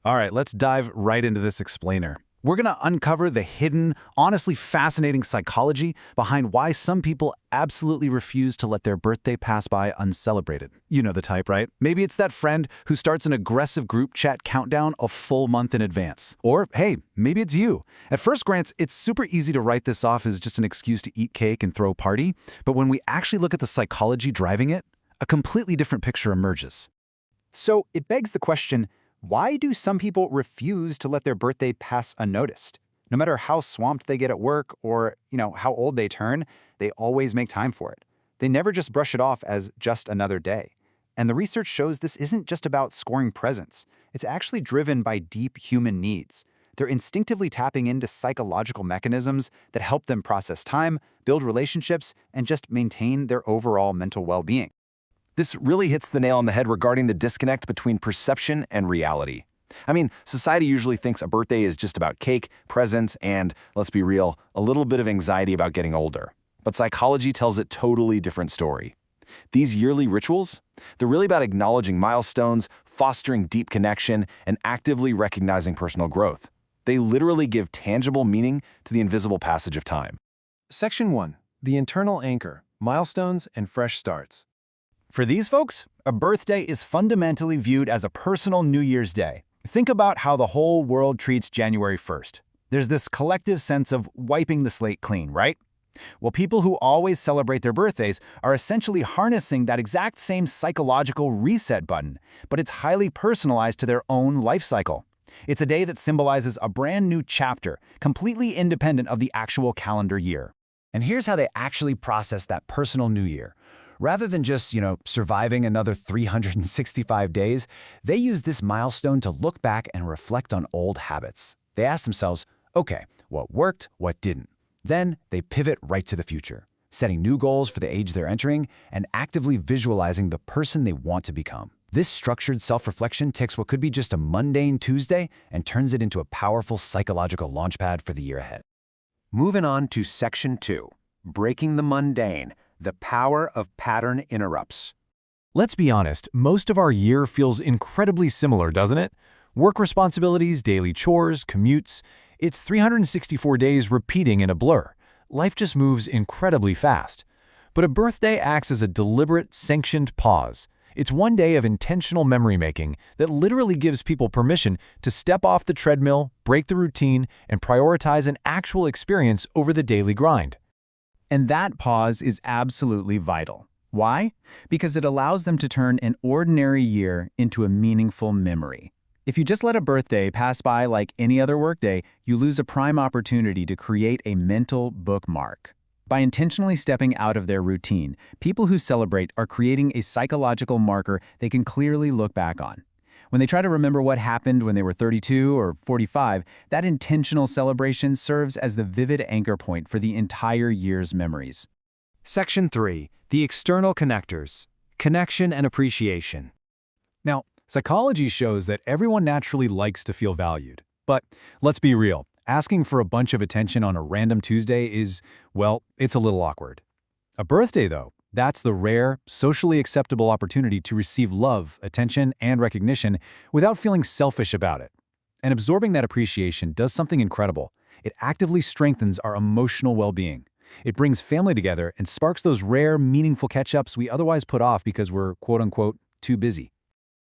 All right, let's dive right into this explainer. We're going to uncover the hidden, honestly fascinating psychology behind why some people absolutely refuse to let their birthday pass by uncelebrated. You know the type, right? Maybe it's that friend who starts an aggressive group chat countdown a full month in advance. Or, hey, maybe it's you. At first glance, it's super easy to write this off as just an excuse to eat cake and throw a party. But when we actually look at the psychology driving it, a completely different picture emerges. So it begs the question, why do some people refuse to let their birthday pass unnoticed? No matter how swamped they get at work or, how old they turn, they always make time for it. They never just brush it off as just another day. And the research shows this isn't just about scoring presents. It's actually driven by deep human needs. They're instinctively tapping into psychological mechanisms that help them process time, build relationships, and just maintain their overall mental well-being. This really hits the nail on the head regarding the disconnect between perception and reality. I mean, society usually thinks a birthday is just about cake, presents, and, let's be real, a little bit of anxiety about getting older. But psychology tells a totally different story. These yearly rituals, they're really about acknowledging milestones, fostering deep connection, and actively recognizing personal growth. They literally give tangible meaning to the invisible passage of time. Section 1. The internal anchor, milestones and fresh starts. For these folks, a birthday is fundamentally viewed as a personal New Year's Day. Think about how the whole world treats January 1st. There's this collective sense of wiping the slate clean, right? Well, people who always celebrate their birthdays are essentially harnessing that exact same psychological reset button, but it's highly personalized to their own life cycle. It's a day that symbolizes a brand new chapter, completely independent of the actual calendar year. And here's how they actually process that personal new year. Rather than just, surviving another 365 days, they use this milestone to look back and reflect on old habits. They ask themselves, okay, what worked, what didn't? Then they pivot right to the future, setting new goals for the age they're entering and actively visualizing the person they want to become. This structured self-reflection takes what could be just a mundane Tuesday and turns it into a powerful psychological launchpad for the year ahead. Moving on to Section 2, Breaking the Mundane. The power of pattern interrupts. Let's be honest, most of our year feels incredibly similar, doesn't it? Work responsibilities, daily chores, commutes. It's 364 days repeating in a blur. Life just moves incredibly fast. But a birthday acts as a deliberate, sanctioned pause. It's one day of intentional memory-making that literally gives people permission to step off the treadmill, break the routine, and prioritize an actual experience over the daily grind. And that pause is absolutely vital. Why? Because it allows them to turn an ordinary year into a meaningful memory. If you just let a birthday pass by like any other workday, you lose a prime opportunity to create a mental bookmark. By intentionally stepping out of their routine, people who celebrate are creating a psychological marker they can clearly look back on. When they try to remember what happened when they were 32 or 45, that intentional celebration serves as the vivid anchor point for the entire year's memories. Section 3. The external connectors. Connection and appreciation. Now, psychology shows that everyone naturally likes to feel valued. But let's be real, asking for a bunch of attention on a random Tuesday is, well, it's a little awkward. A birthday, though, that's the rare, socially acceptable opportunity to receive love, attention, and recognition without feeling selfish about it. And absorbing that appreciation does something incredible. It actively strengthens our emotional well-being. It brings family together and sparks those rare, meaningful catch-ups we otherwise put off because we're, quote-unquote, too busy.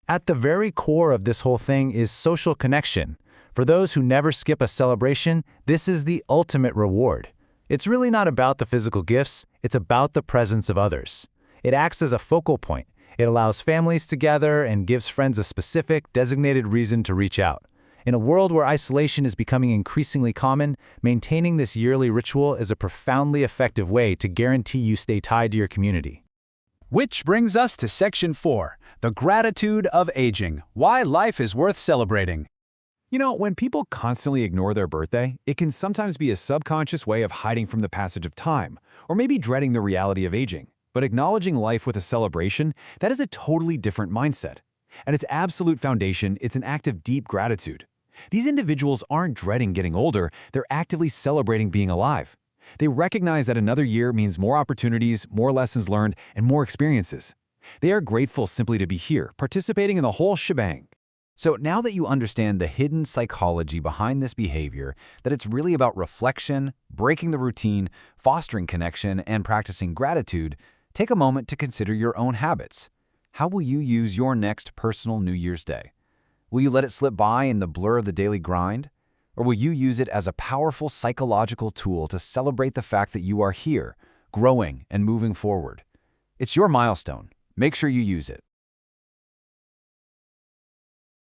At the very core of this whole thing is social connection. For those who never skip a celebration, this is the ultimate reward. It's really not about the physical gifts, it's about the presence of others. It acts as a focal point. It allows families to gather and gives friends a specific, designated reason to reach out. In a world where isolation is becoming increasingly common, maintaining this yearly ritual is a profoundly effective way to guarantee you stay tied to your community. Which brings us to Section 4, the gratitude of aging, why life is worth celebrating. When people constantly ignore their birthday, it can sometimes be a subconscious way of hiding from the passage of time, or maybe dreading the reality of aging. But acknowledging life with a celebration, that is a totally different mindset. At its absolute foundation, it's an act of deep gratitude. These individuals aren't dreading getting older, they're actively celebrating being alive. They recognize that another year means more opportunities, more lessons learned, and more experiences. They are grateful simply to be here, participating in the whole shebang. So now that you understand the hidden psychology behind this behavior, that it's really about reflection, breaking the routine, fostering connection, and practicing gratitude, take a moment to consider your own habits. How will you use your next personal New Year's Day? Will you let it slip by in the blur of the daily grind? Or will you use it as a powerful psychological tool to celebrate the fact that you are here, growing and moving forward? It's your milestone. Make sure you use it.